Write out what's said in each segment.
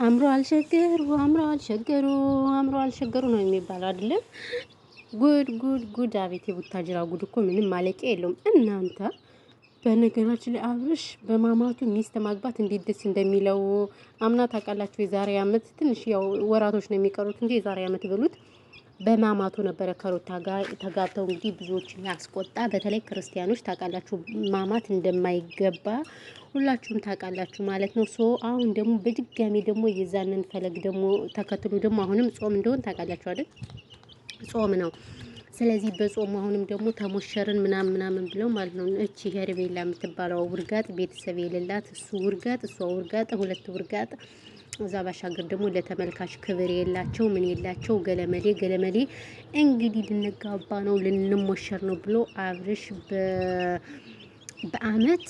አምሮ አልሸገሩ አምሮ አልሸገሩ ነው የሚባለው አይደለም። ጉድ ጉድ ጉድ! አቤት የቡታጅራ ጉድ እኮ ምንም ማለቂያ የለውም እናንተ። በነገራችን ላይ አብርሽ በማማቱ ሚስት ማግባት እንዴት ደስ እንደሚለው አምና ታውቃላችሁ። የዛሬ አመት ትንሽ ያው ወራቶች ነው የሚቀሩት እንጂ የዛሬ አመት ብሉት በማማቱ ነበረ ከሩታ ጋር ተጋብተው እንግዲህ ብዙዎችን ያስቆጣ። በተለይ ክርስቲያኖች ታውቃላችሁ ማማት እንደማይገባ ሁላችሁም ታውቃላችሁ ማለት ነው። ሶ አሁን ደግሞ በድጋሚ ደግሞ የዛንን ፈለግ ደግሞ ተከትሎ ደግሞ አሁንም ጾም እንደሆን ታውቃላችሁ አይደል? ጾም ነው። ስለዚህ በጾም አሁንም ደግሞ ተሞሸርን ምናምን ብለው ማለት ነው። እቺ ሄርቤላ የምትባለው ውርጋጥ ቤተሰብ የሌላት እሱ ውርጋጥ እሷ ውርጋጥ ሁለት ውርጋጥ። እዛ ባሻገር ደግሞ ለተመልካች ክብር የላቸው ምን የላቸው ገለመሌ እንግዲህ ልንጋባ ነው ልንሞሸር ነው ብሎ አብርሽ በአመት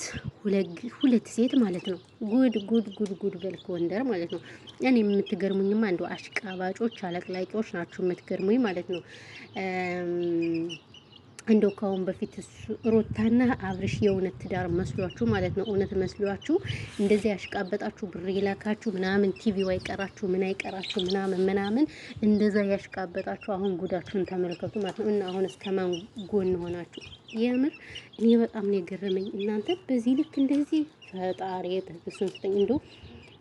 ሁለት ሴት ማለት ነው። ጉድ ጉድ ጉድ ጉድ በልክ ወንደር ማለት ነው። እኔ የምትገርሙኝማ እንደው አሽቃባጮች አለቅላቂዎች ናችሁ የምትገርሙኝ ማለት ነው። እንደው ከአሁን በፊት ሩታና አብርሽ የእውነት ትዳር መስሏችሁ ማለት ነው። እውነት መስሏችሁ እንደዚህ ያሽቃበጣችሁ ብር የላካችሁ ምናምን ቲቪው አይቀራችሁ ምን አይቀራችሁ ምናምን እንደዛ ያሽቃበጣችሁ አሁን ጉዳችሁን ተመልከቱ ማለት ነው። እና አሁን እስከማን ጎን ሆናችሁ? የምር እኔ በጣም ነው የገረመኝ እናንተ በዚህ ልክ እንደዚህ ፈጣሪ ተስፋን ስጠኝ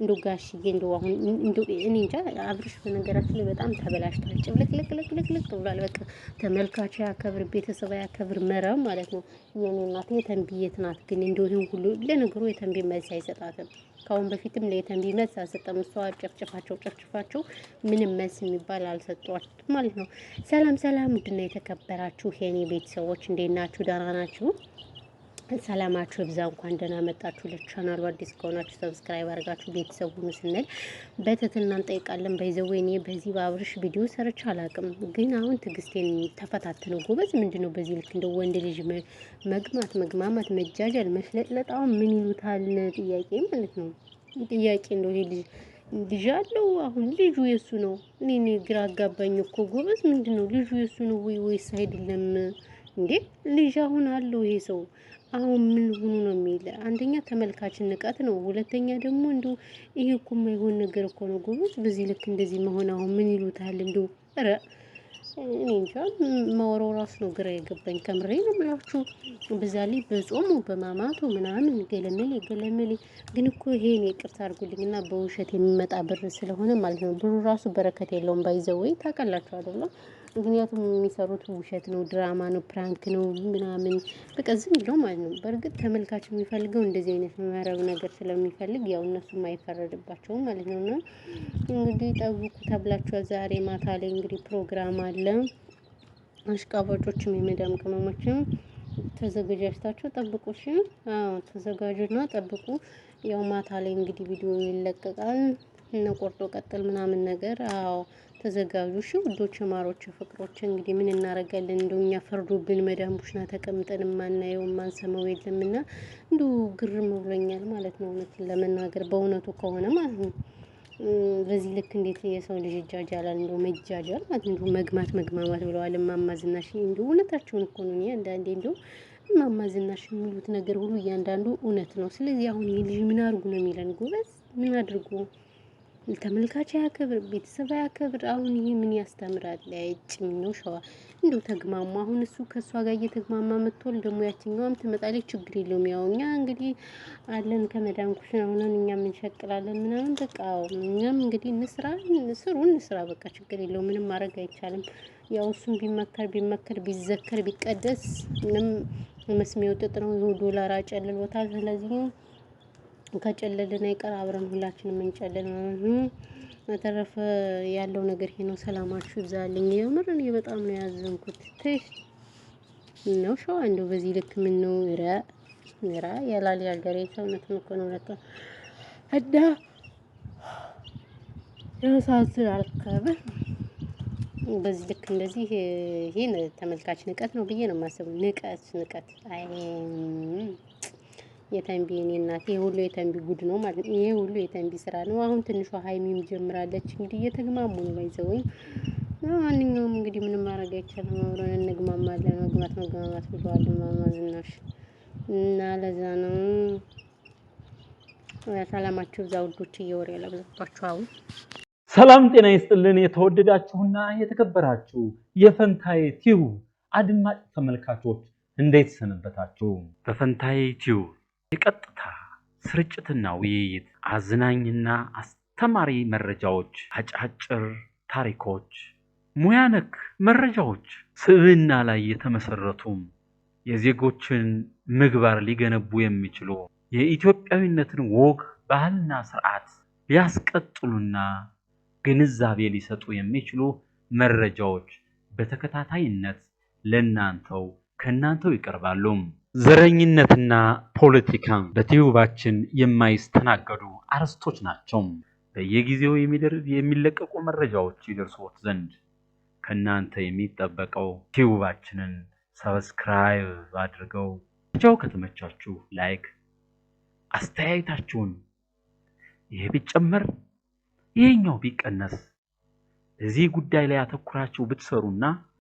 እንደው ጋሽዬ እንደው አሁን እንደው እኔ እንጃ አብርሽ በነገራችን ላይ በጣም ተበላሽቷል። ጭብልቅልቅልቅልቅ ብሏል። በቃ ተመልካች ያከብር ቤተሰብ ያከብር መረብ ማለት ነው። የኔ እናት የተንቢ የት ናት ግን? እንደው ይሄን ሁሉ ለነገሩ የተንቢ መልስ አይሰጣትም። ካሁን በፊትም ለየተንቢ መልስ አልሰጠም። እሷ ጨፍጭፋቸው ምንም መልስ የሚባል አልሰጧትም ማለት ነው። ሰላም ውድና የተከበራችሁ የኔ ቤተሰቦች እንዴት ናችሁ? ደህና ናችሁ? ሰላማችሁ ይብዛ። እንኳን ደህና መጣችሁ ለቻናሉ። አዲስ ከሆናችሁ ሰብስክራይብ አድርጋችሁ ቤተሰብ ሁኑ ስንል በትህትና እንጠይቃለን። ባይዘዌ እኔ በዚህ በአብርሽ ቪዲዮ ሰርቼ አላውቅም፣ ግን አሁን ትዕግስቴን ተፈታተነው ጎበዝ። ምንድነው በዚህ ልክ እንደ ወንድ ልጅ መግማማት፣ መጃጃል፣ መሽለጥለጥ አሁን ምን ይሉታል? ጥያቄ ማለት ነው። ጥያቄ እንደው ይሄ ልጅ አለው አሁን ልጁ የሱ ነው። እኔ ግራ አጋባኝ እኮ ጎበዝ። ምንድነው ልጁ የሱ ነው ወይስ አይደለም እንዴ? ልጅ አሁን አለው ይሄ ሰው አሁን ምን ሆኖ ነው የሚል? አንደኛ ተመልካችን ንቀት ነው፣ ሁለተኛ ደግሞ እንደው ይሄ እኮ የማይሆን ነገር እኮ ነው ጎበዝ። በዚህ ልክ እንደዚህ መሆን አሁን ምን ይሉታል? እንደው ኧረ እኔ እንጃ ማወራው ራሱ ነው ግራ የገባኝ። ከምሬ ነው የምላችሁ። በዛ ላይ በጾሙ በማማቱ ምናምን ገለመሌ ግን እኮ ይሄን ይቅርታ አድርጉልኝና በውሸት የሚመጣ ብር ስለሆነ ማለት ነው። ብሩ ራሱ በረከት የለውም። ባይዘወይ ታውቃላችሁ አይደለም? ምክንያቱም የሚሰሩት ውሸት ነው፣ ድራማ ነው፣ ፕራንክ ነው ምናምን በቃ ዝም ብለው ማለት ነው። በእርግጥ ተመልካች የሚፈልገው እንደዚህ አይነት መረብ ነገር ስለሚፈልግ ያው እነሱም አይፈረድባቸውም ማለት ነው። እና እንግዲህ ጠብቁ ተብላችኋል። ዛሬ ማታ ላይ እንግዲህ ፕሮግራም አለ። አሽቃባጮችም የመዳም ቅመሞችም ተዘጋጅታችሁ ጠብቁ። እሺ አዎ ተዘጋጁና ጠብቁ። ያው ማታ ላይ እንግዲህ ቪዲዮ ይለቀቃል እና ቆርጦ ቀጥል ምናምን ነገር አዎ ተዘጋጁ። እሺ ውዶች ማሮች ፍቅሮች እንግዲህ ምን እናደርጋለን? እንደኛ ፈርዶብን መዳም ቡሽና ተቀምጠን የማናየው የማንሰማው የለምና እንደው ግርም ብሎኛል ማለት ነው። እውነትን ለመናገር በእውነቱ ከሆነ ማለት ነው። በዚህ ልክ እንዴት የሰው ልጅ ይጃጃላል? እንደው መጃጃል ማለት እንደው መግማማት ብለዋል እማማ ዝናሽ። እንደው እውነታቸውን እኮ ነው። አንዳንዴ እንደው እማማ ዝናሽ የሚሉት ነገር ሁሉ እያንዳንዱ እውነት ነው። ስለዚህ አሁን ይሄ ልጅ ምን አድርጉ ነው የሚለን ጎበዝ? ምን አድርጉ? ተመልካች ያከብር ቤተሰብ ያከብር። አሁን ይሄ ምን ያስተምራል? ጭም ነው ሸዋ እንደው ተግማማ። አሁን እሱ ከእሷ ጋር እየተግማማ መጥቷል። ደግሞ ያችኛዋም ትመጣለች። ችግር የለውም። ያው እኛ እንግዲህ አለን ከመዳም ኩሽና ሆነን እኛም እንሸቅላለን ምናምን በቃ እኛም እንግዲህ እንስራ በቃ ችግር የለውም። ምንም ማድረግ አይቻልም። ያው እሱም ቢመከር ቢዘከር ቢቀደስ ምንም መስሚያው ጥጥ ነው። ይኸው ዶላር አጨልሎታል። ስለዚህ ከጨለልን አይቀር አብረን ሁላችንም እንጨልል ማለት ነው። በተረፈ ያለው ነገር ይሄ ነው። ሰላማችሁ ይብዛልኝ። የምር እኔ በጣም ነው ያዘንኩት። ተሽ ነው ሸዋ እንደው በዚህ ልክ ምን ነው ራ ያላል ያገሬ ሰውነት ነው እኮ ነው ለካ አዳ ያሳዝናል። ከበር በዚህ ልክ እንደዚህ ይሄን ተመልካች ንቀት ነው ብዬ ነው የማስበው። ንቀት አይ የተንቢ እኔ እናት ይሄ ሁሉ የተንቢ ጉድ ነው ማለት ነው። ይሄ ሁሉ የተንቢ ስራ ነው። አሁን ትንሿ ሀይሚም ጀምራለች እንግዲህ እየተግማሙ ነው ባይዘው። ማንኛውም እንግዲህ ምንም ማድረግ አይቻልም። አብረን እንግማማለን። መግማማት ብለዋል እማማ ዝናሽ እና ለዛ ነው ሰላማችሁ ዛውዶች እየወሬ ያለብዛችሁ አሁን ሰላም ጤና ይስጥልን። የተወደዳችሁና የተከበራችሁ የፈንታዬ ቲዩብ አድማጭ ተመልካቾች እንዴት ሰነበታችሁ? በፈንታዬ ቲዩብ የቀጥታ ስርጭትና ውይይት፣ አዝናኝና አስተማሪ መረጃዎች፣ አጫጭር ታሪኮች፣ ሙያ ነክ መረጃዎች፣ ስብዕና ላይ የተመሰረቱ የዜጎችን ምግባር ሊገነቡ የሚችሉ የኢትዮጵያዊነትን ወግ ባህልና ስርዓት ሊያስቀጥሉና ግንዛቤ ሊሰጡ የሚችሉ መረጃዎች በተከታታይነት ለናንተው ከናንተው ይቀርባሉ። ዘረኝነትና ፖለቲካ በቲዩባችን የማይስተናገዱ አርዕስቶች ናቸው። በየጊዜው የሚለቀቁ መረጃዎች ይደርሶት ዘንድ ከናንተ የሚጠበቀው ቲዩባችንን ሰብስክራይብ አድርገው ቻው። ከተመቻችሁ ላይክ፣ አስተያየታችሁን ይሄ ቢጨመር ይሄኛው ቢቀነስ እዚህ ጉዳይ ላይ አተኩራችሁ ብትሰሩና